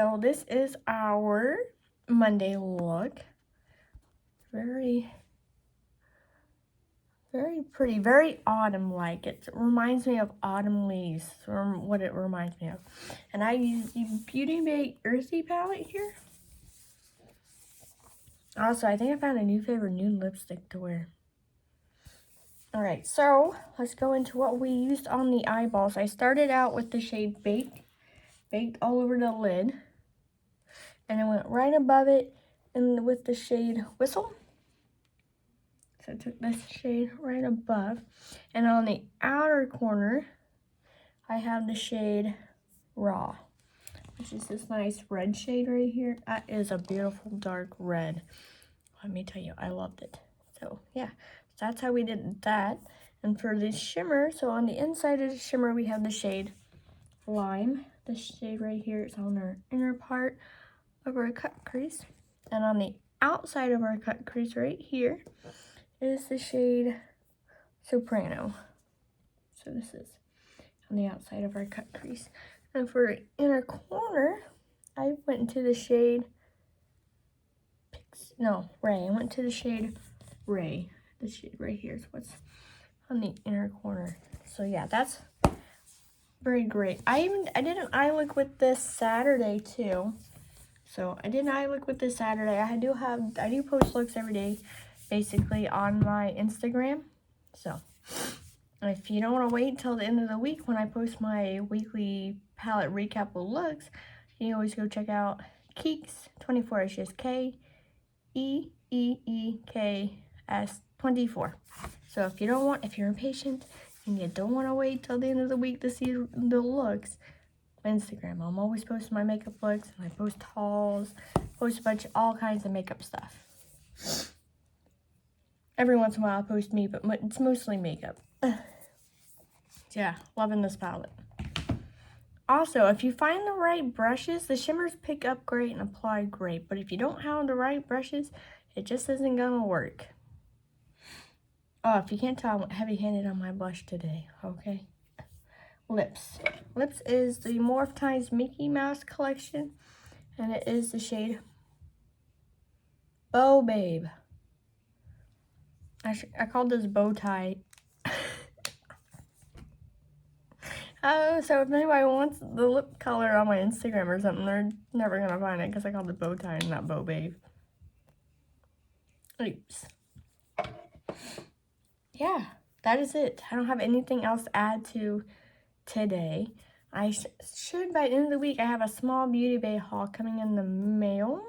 So this is our Monday look. Very pretty, very autumn-like. It reminds me of autumn leaves, from what it reminds me of. And I use the Beauty Bay Earthy palette here. Also, I think I found a new favorite nude lipstick to wear. Alright, so let's go into what we used on the eyeballs. I started out with the shade Baked all over the lid. And I went right above it and with the shade Whistle. So I took this shade right above. And on the outer corner, I have the shade Raw, which is this nice red shade right here. That is a beautiful dark red. Let me tell you, I loved it. So yeah, that's how we did that. And for the shimmer, so on the inside of the shimmer, we have the shade Lime. This shade right here is on our inner part of our cut crease. And on the outside of our cut crease right here is the shade Soprano. So this is on the outside of our cut crease. And for inner corner, I went into the shade Ray. I went to the shade Ray. The shade right here is what's on the inner corner. So yeah, that's very great. I did an eye look with this Saturday too. So I did an eye look with this Saturday. I do post looks every day, basically, on my Instagram. So if you don't want to wait till the end of the week when I post my weekly palette recap of looks, you can always go check out Keeks24. It's just KEEEKS24. So if you're impatient and you don't want to wait till the end of the week to see the looks, Instagram. I'm always posting my makeup looks, and I post hauls, post a bunch of all kinds of makeup stuff. Every once in a while I post me, but it's mostly makeup. Yeah, loving this palette. Also, if you find the right brushes, the shimmers pick up great and apply great. But if you don't have the right brushes, it just isn't gonna work. Oh, if you can't tell, I went heavy-handed on my blush today, okay? Lips. Lips is the Morph Times Mickey Mouse collection, and it is the shade Bow Babe. I called this Bow Tie. So if anybody wants the lip color on my Instagram or something, they're never gonna find it because I called it Bow Tie and not Bow Babe. Oops. Yeah, that is it. I don't have anything else to add to today. I should, by the end of the week, I have a small Beauty Bay haul coming in the mail.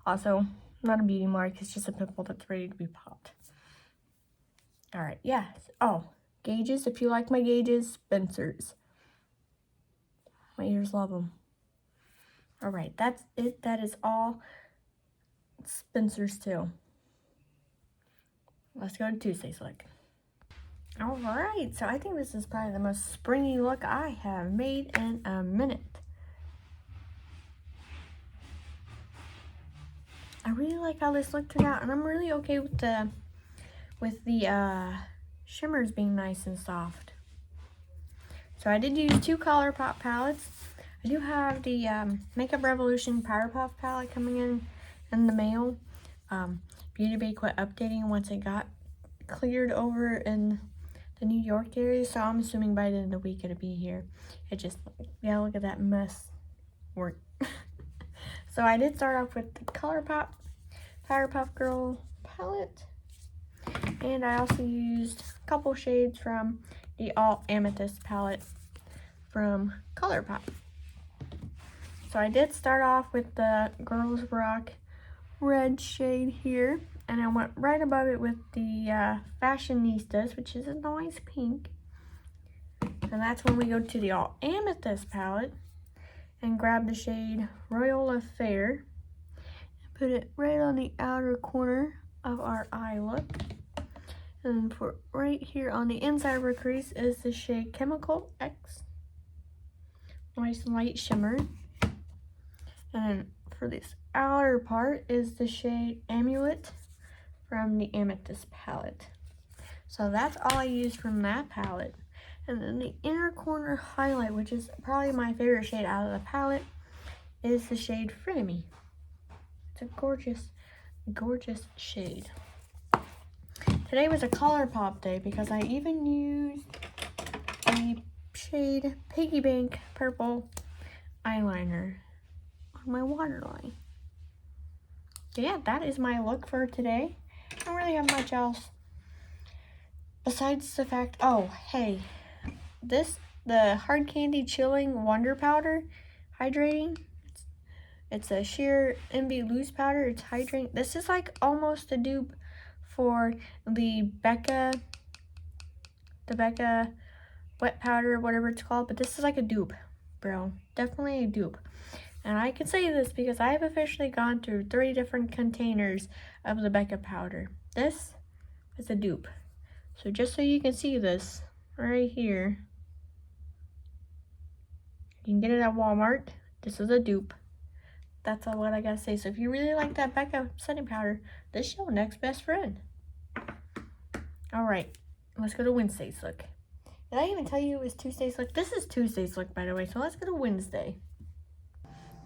Also, not a beauty mark, it's just a pimple that's ready to be popped. Alright, yeah. Oh, gauges, if you like my gauges, Spencer's. My ears love them. Alright, that's it. That is all. Spencer's too. Let's go to Tuesday's look. Alright, so I think this is probably the most springy look I have made in a minute. I really like how this look turned out, and I'm really okay with the shimmers being nice and soft. So I did use two Colourpop palettes. I do have the Makeup Revolution Power Puff palette coming in the mail. Beauty Bay quit updating once it got cleared over in the New York area, so I'm assuming by the end of the week it'll be here. It just, yeah, look at that mess work. So I did start off with the Colourpop Powerpuff Girl palette, and I also used a couple shades from the All Amethyst palette from Colourpop. So I did start off with the Girls Rock red shade here, and I went right above it with the Fashionistas, which is a nice pink. And that's when we go to the All Amethyst palette and grab the shade Royal Affair and put it right on the outer corner of our eye look. And for right here on the inside of our crease is the shade Chemical X. Nice light shimmer. And then for this outer part is the shade Amulet from the Amethyst palette. So that's all I used from that palette. And then the inner corner highlight, which is probably my favorite shade out of the palette, is the shade Frenemy. It's a gorgeous, gorgeous shade. Today was a Colourpop day because I even used a shade Piggy Bank purple eyeliner on my waterline. So yeah, that is my look for today. I don't really have much else besides the fact, oh, hey, the Hard Candy Chilling Wonder Powder Hydrating. It's a sheer MB loose powder. It's hydrating. This is like almost a dupe for the Becca wet powder, whatever it's called, but this is like a dupe, bro. Definitely a dupe. And I can say this because I've officially gone through 3 different containers of the Becca powder. This is a dupe. So just so you can see this right here, you can get it at Walmart. This is a dupe. That's all what I gotta say. So if you really like that Becca setting powder, this is your next best friend. All right, let's go to Wednesday's look. Did I even tell you it was Tuesday's look? This is Tuesday's look, by the way, so let's go to Wednesday.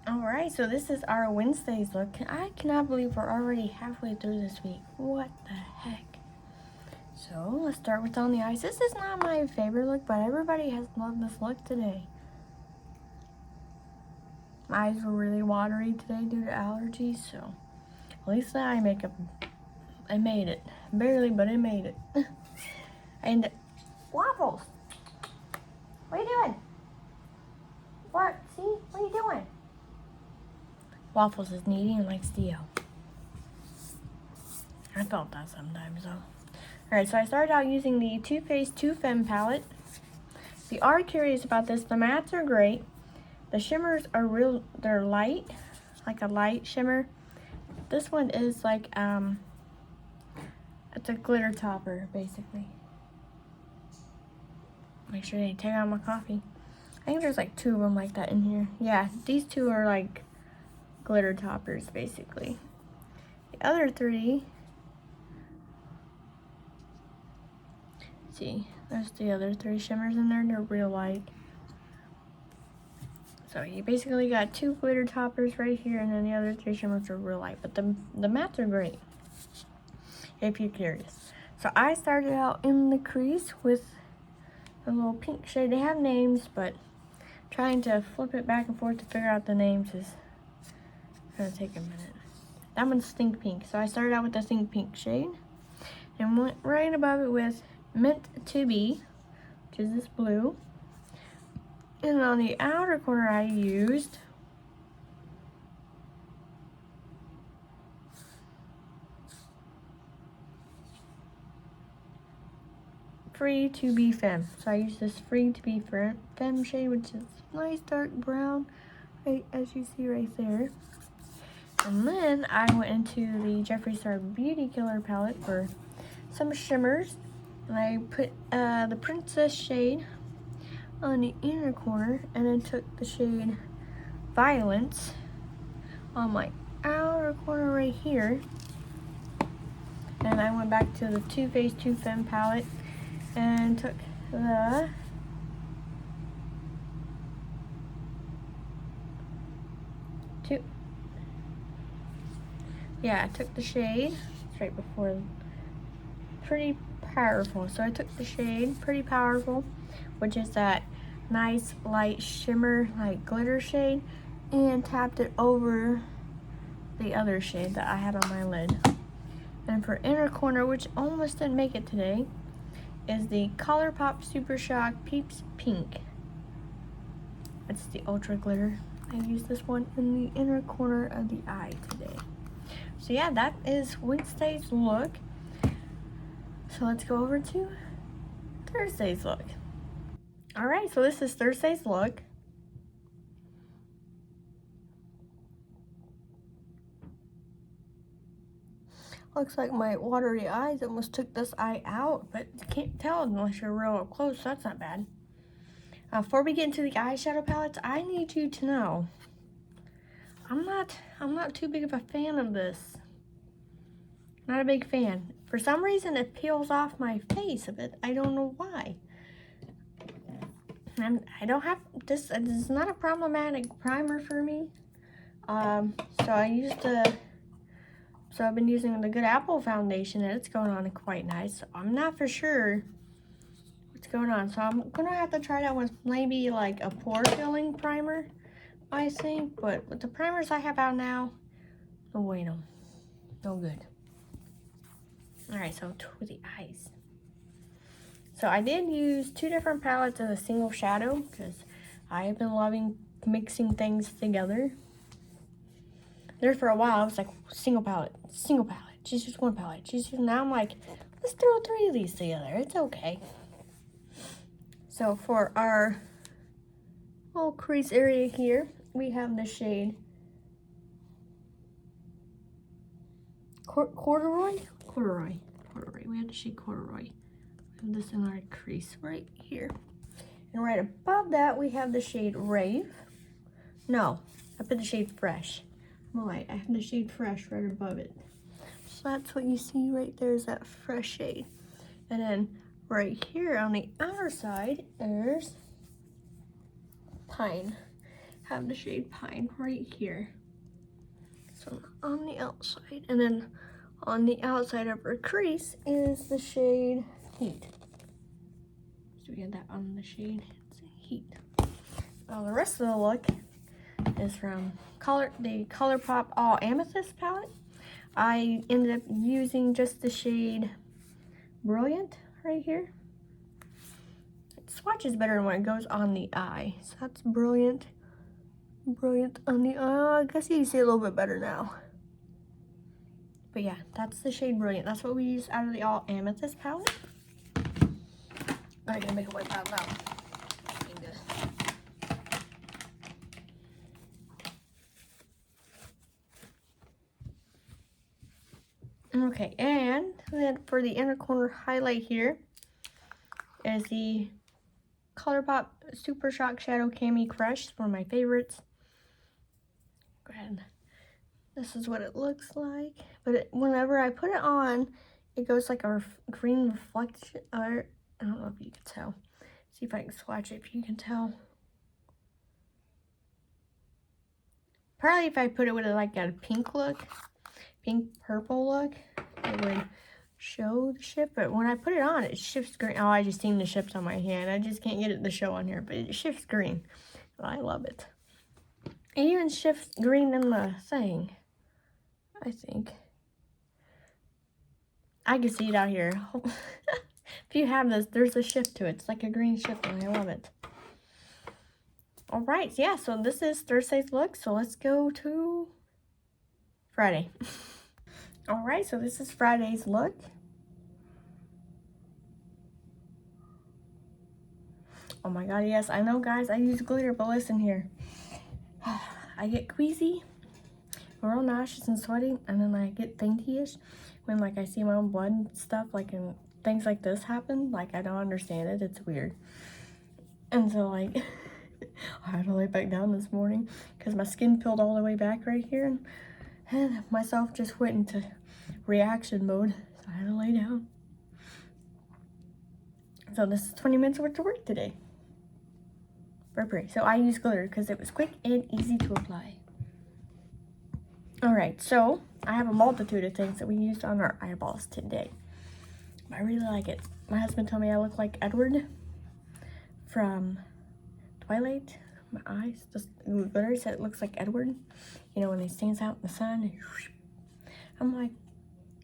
All right, so this is our Wednesday's look. I cannot believe we're already halfway through this week. What the heck? So let's start with on the eyes. This is not my favorite look, but everybody has loved this look today. My eyes were really watery today due to allergies, so at least the eye makeup, I made it. Barely, but I made it. And Waffles, what are you doing? What? See? What are you doing? Waffles is needy and likes to yell. I felt that sometimes though. Alright, so I started out using the Too Faced Too Femme palette. If you are curious about this, the mattes are great. The shimmers are they're light, like a light shimmer. This one is like, it's a glitter topper, basically. Make sure they take out my coffee. I think there's like 2 of them like that in here. Yeah, these 2 are like glitter toppers, basically. The other 3, see, there's the other 3 shimmers in there. They're real light. So you basically got 2 glitter toppers right here, and then the other 3 shimmers are real light. But the mattes are great, if you're curious. So I started out in the crease with a little pink shade. They have names, but trying to flip it back and forth to figure out the names is gonna take a minute. That one's Stink Pink. So I started out with the Stink Pink shade and went right above it with Meant to Be, which is this blue. And on the outer corner I used Free to Be Femme. So I used this Free to Be Femme shade, which is nice dark brown, right as you see right there. And then I went into the Jeffree Star Beauty Killer palette for some shimmers. And I put the Princess shade on the inner corner, and then took the shade Violence on my outer corner right here. And I went back to the Too Faced Too Femme palette and took the I took the shade right before Pretty Powerful. So I took the shade Pretty Powerful, which is that nice light shimmer, like glitter shade, and tapped it over the other shade that I had on my lid. And for inner corner, which almost didn't make it today, is the Colourpop Super Shock Peeps Pink. It's the ultra glitter. I used this one in the inner corner of the eye today. So yeah, that is Wednesday's look. So let's go over to Thursday's look. Alright, so this is Thursday's look. Looks like my watery eyes almost took this eye out, but you can't tell unless you're real up close, so that's not bad. Before we get into the eyeshadow palettes, I need you to know I'm not too big of a fan of this. Not a big fan. For some reason, it peels off my face a bit. I don't know why. And I don't have this. This is not a problematic primer for me. So I've been using the Good Apple foundation, and it's going on quite nice. I'm not for sure what's going on, so I'm gonna have to try it out with maybe like a pore filling primer, I think. But with the primers I have out now, no bueno, no good. All right, so to the eyes. So I did use 2 different palettes in a single shadow because I have been loving mixing things together. There for a while, I was like, single palette, just use 1 palette. Now I'm like, let's throw 3 of these together. It's okay. So for our little crease area here, we have the shade corduroy. We have the shade corduroy. We have this in our crease right here. And right above that, we have the shade Rave. No, I put the shade Fresh. Right, I have the shade Fresh right above it. So that's what you see right there is that fresh shade. And then right here on the outer side, there's Pine. Have the shade Pine right here. So on the outside. And then on the outside of her crease is the shade Heat. So we have that on the shade Heat. Well, the rest of the look is from the Colourpop All Amethyst palette. I ended up using just the shade Brilliant right here. It swatches better when it goes on the eye. So that's Brilliant on the eye. I guess you can see it a little bit better now. But yeah, that's the shade Brilliant. That's what we use out of the All Amethyst palette. I'm gonna make a wipe out now. Okay, and then for the inner corner highlight here is the Colourpop Super Shock Shadow Cami Crush. It's one of my favorites. Go ahead. This is what it looks like. But whenever I put it on, it goes like a green reflection. Or I don't know if you can tell. See if I can swatch it if you can tell. Probably if I put it with like a pink look, pink purple look, it would show the shift. But when I put it on, it shifts green. Oh, I just seen the shift on my hand. I just can't get it to show on here, but it shifts green. I love it. It even shifts green in the thing, I think. I can see it out here. If you have this, there's a shift to it. It's like a green shift, and I love it. All right, yeah, so this is Thursday's look. So let's go to Friday. All right, so this is Friday's look. Oh my God, yes, I know, guys, I use glitter, but listen here. I get queasy, real nauseous and sweaty, and then I get fainty-ish when, like, I see my own blood and stuff, like, and things like this happen. Like, I don't understand it. It's weird. And so, like, I had to lay back down this morning because my skin peeled all the way back right here, and myself just went into reaction mode, so I had to lay down. So this is 20 minutes worth of work today. Very pretty. So I use glitter because it was quick and easy to apply. All right, so I have a multitude of things that we used on our eyeballs today. I really like it. My husband told me I look like Edward from Twilight. My eyes, the glitter said it looks like Edward. You know, when he stands out in the sun. And I'm like,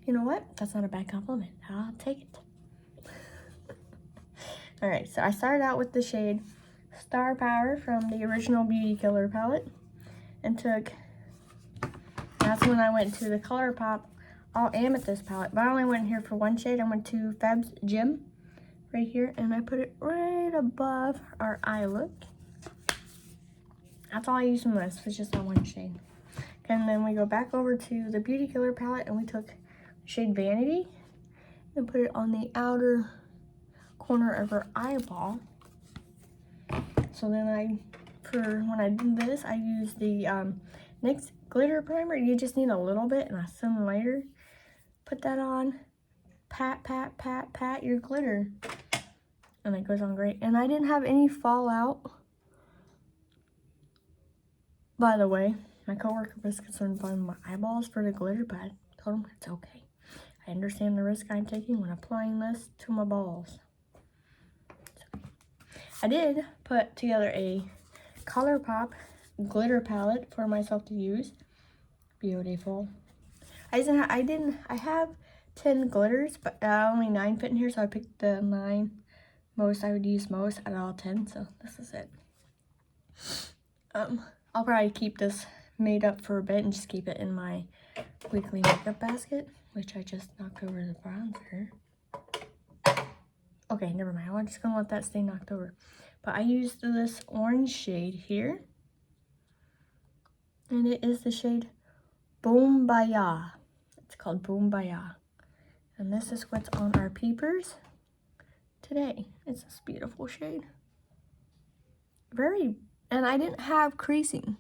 you know what? That's not a bad compliment. I'll take it. All right, so I started out with the shade Star Power from the original Beauty Killer palette. And that's when I went to the Colourpop All Amethyst palette. But I only went here for one shade. I went to Fab's Gym right here. And I put it right above our eye look. That's all I used in this, was just that one shade. And then we go back over to the Beauty Killer palette and we took the shade Vanity and put it on the outer corner of her eyeball. So then when I did this, I used the NYX glitter primer. You just need a little bit and a thin layer. Put that on, pat, pat, pat, pat your glitter. And it goes on great. And I didn't have any fallout, by the way. My coworker was concerned about my eyeballs for the glitter, but I told him it's okay. I understand the risk I'm taking when applying this to my balls. So, I did put together a Colourpop glitter palette for myself to use. Beautiful. I have 10 glitters, but only 9 fit in here, so I picked the 9 I would use most out of all 10, so this is it. I'll probably keep this made up for a bit and just keep it in my weekly makeup basket, which I just knocked over the bronzer. Okay, never mind. I'm just gonna let that stay knocked over. But I used this orange shade here, and it is the shade Boom-Baya. It's called Boom-Baya. And this is what's on our peepers today. It's this beautiful shade. And I didn't have creasing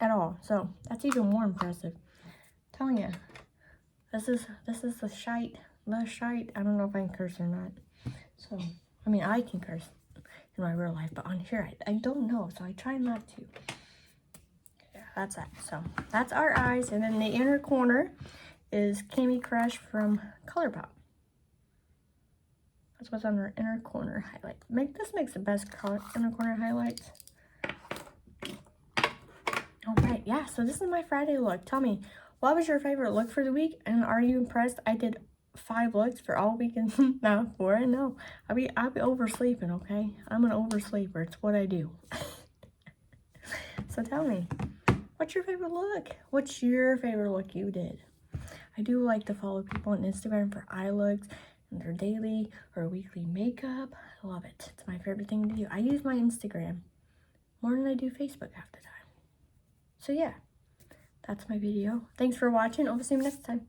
at all, so that's even more impressive. I'm telling you, this is the shite. I don't know if I can curse or not. So, I mean, I can curse in my real life, but on here, I don't know, so I try not to. Yeah, that's that. So, that's our eyes, and then the inner corner is Cami Crush from Colourpop. That's what's on our inner corner highlight. This makes the best inner corner highlights. Alright, yeah, so this is my Friday look. Tell me, what was your favorite look for the week? And are you impressed? I did 5 looks for all weekend. No, 4, no. I'll be oversleeping, okay? I'm an oversleeper. It's what I do. So tell me, what's your favorite look? What's your favorite look you did? I do like to follow people on Instagram for eye looks and their daily or weekly makeup. I love it. It's my favorite thing to do. I use my Instagram more than I do Facebook half the time. So yeah, that's my video. Thanks for watching. I'll see you next time.